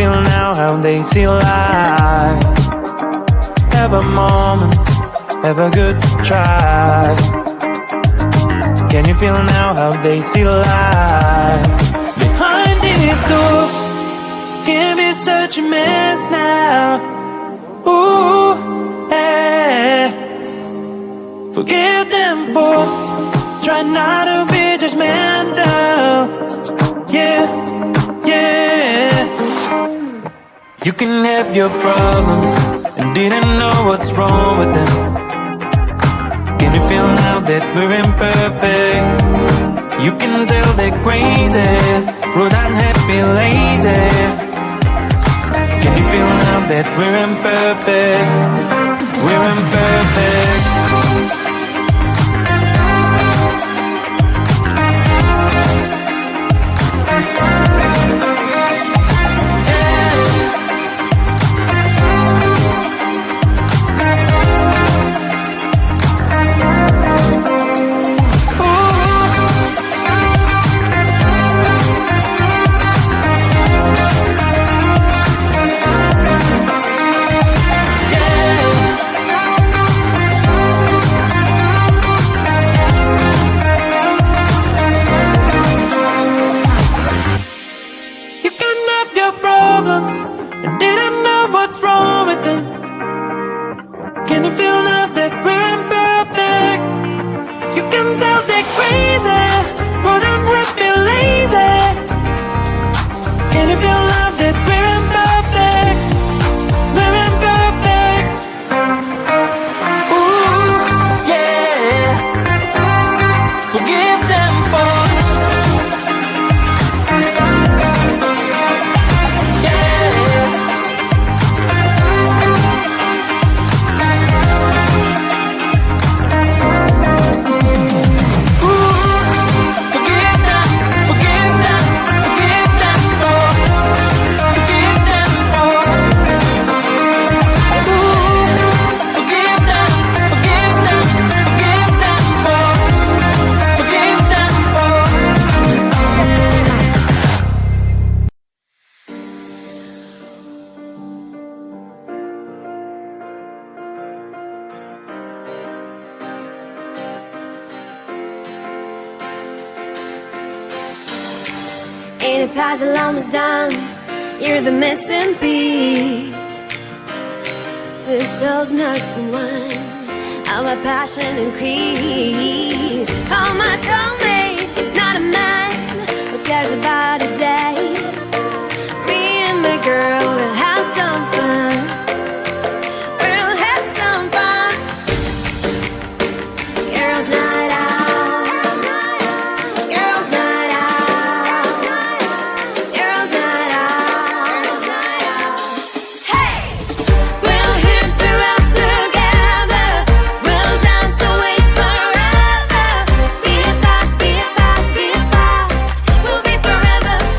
feel now how they see life? Have a moment, have a good try. Can you feel now how they see life? Behind these doors can be such a mess now. Ooh, yeah. Forgive them for trying not to be judgmental. Yeah, yeah. You can have your problems and didn't know what's wrong with them. Can you feel now that we're imperfect? You can tell they're crazy, rude, unhappy, lazy. Can you feel now that we're imperfect? We're imperfect. And didn't know what's wrong with them. Can you feel now that we're imperfect? You can tell they're crazy, rude, unhappy, lazy. Can you feel now that we're imperfect? We're imperfect. Ooh, yeah. Forgive them for Any puzzle almost done, you're the missing piece. Two souls merged in one, how my passion increase. Call my soulmate, it's not a man who cares about a day. Me and my girl will have some fun. We'll have some fun. Girls' night out. Forever.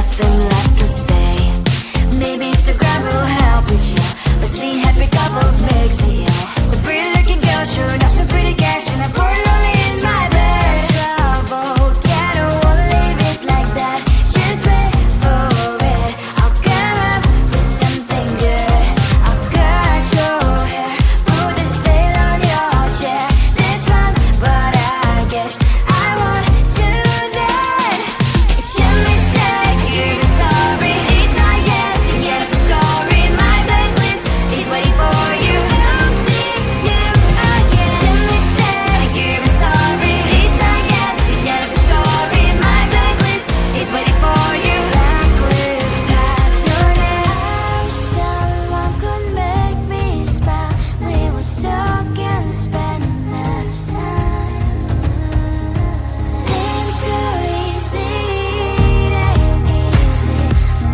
nothing left to say. Maybe Instagram will help with you, but seeing happy couples makes me ill. So pretty looking girl, sure enough, so pretty cash, and I pour it only in my bed. Trouble, yeah, I don't wanna leave it like that. Just wait for it. I'll come up with something good. I'll cut your hair, put the stain on your chair. That's fun, but I guess I won't do that. It's your mistake, you're sorry. It's not yet the end of the story. My blacklist is waiting for you. I'll see you again. It's your mistake, you're sorry. It's not yet the end of the story. My blacklist is waiting for you. Blacklist has your name. Someone could make me smile. We would talk and spend less time. Seems so easy, it ain't easy.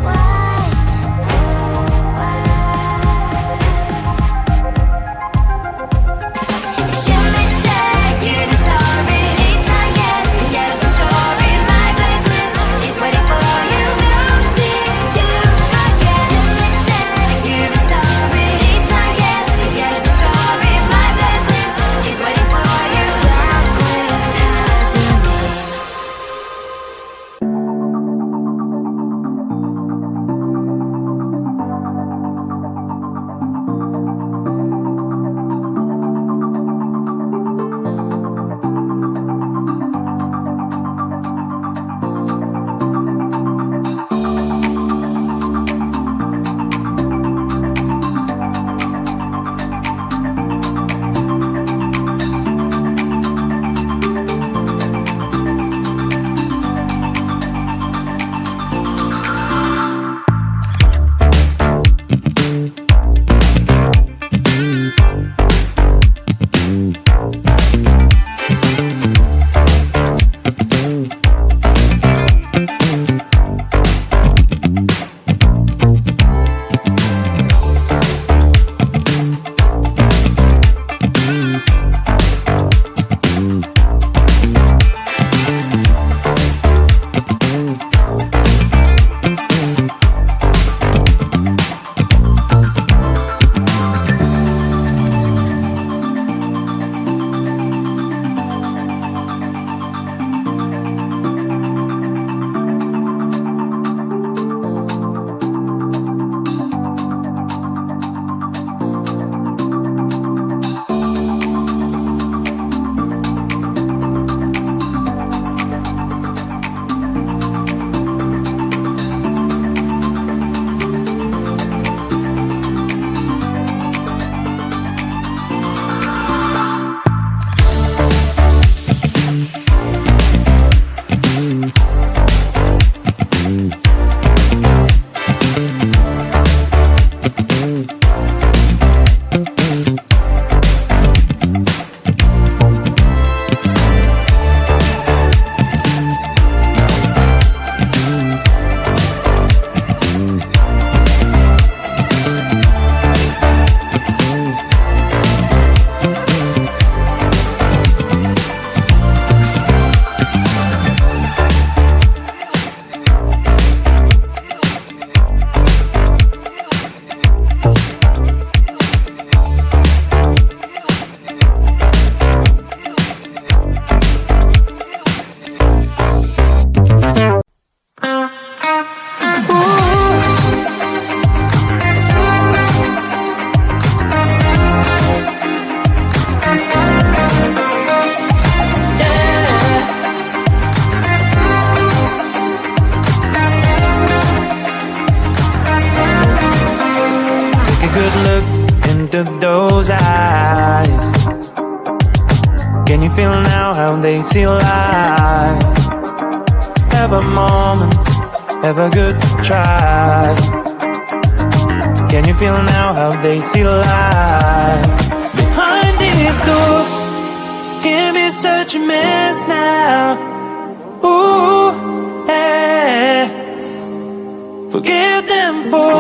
Why, oh why? It's your mistake, you're sorry. It's not yet the end of the story. My blacklist is waiting for you. I'll see you again. It's your mistake, you're sorry. It's not yet the end of the story. My blacklist is waiting for you. Blacklist has your name. good look into those eyes. Can you feel now how they see life? Have a moment, have a good try. Can you feel now how they see life? Behind these doors can be such a mess now. Ooh, yeah. Forgive them for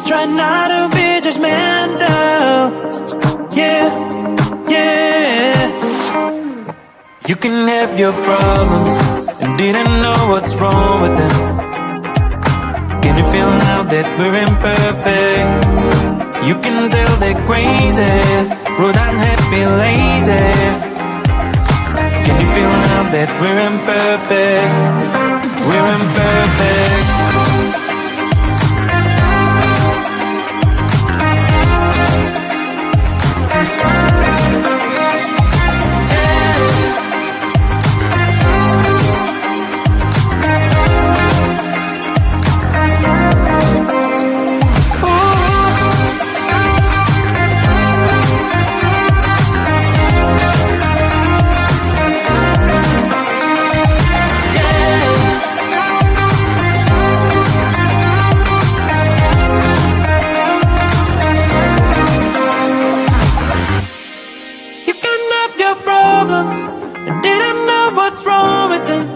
trying not to be judgmental. Yeah, yeah. You can have your problems and didn't know what's wrong with them. Can you feel now that we're imperfect? You can tell they're crazy, rude, unhappy, lazy. Can you feel now that we're imperfect? We're imperfect. And didn't know what's wrong with them.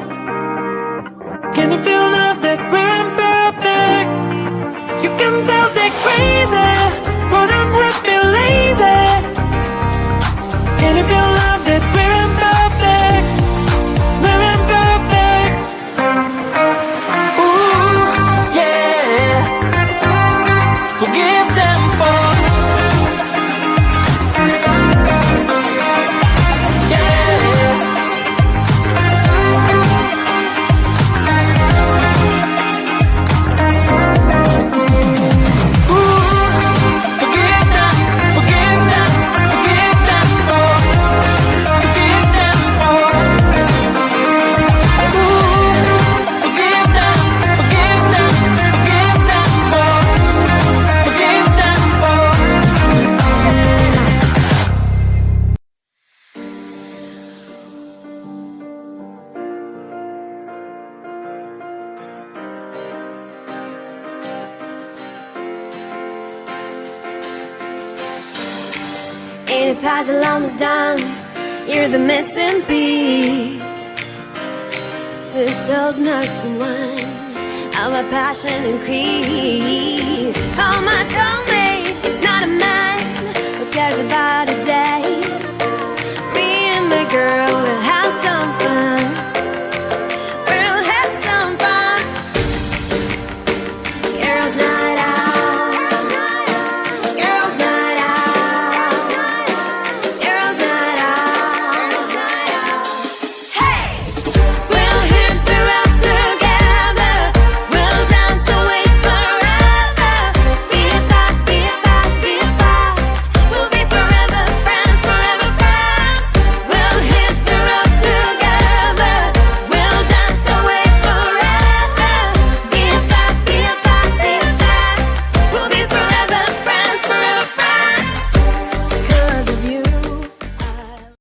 Can you feel now that we're imperfect? You can tell they're crazy, but I'm happy, lazy. Can you feel now that we're imperfect? We're imperfect. Ooh, yeah. Forgive them for Any puzzle is done, you're the missing piece. Two souls merged in one, how my passion increase. Call my soulmate, it's not a man who cares about a day. Me and my girl will have some fun.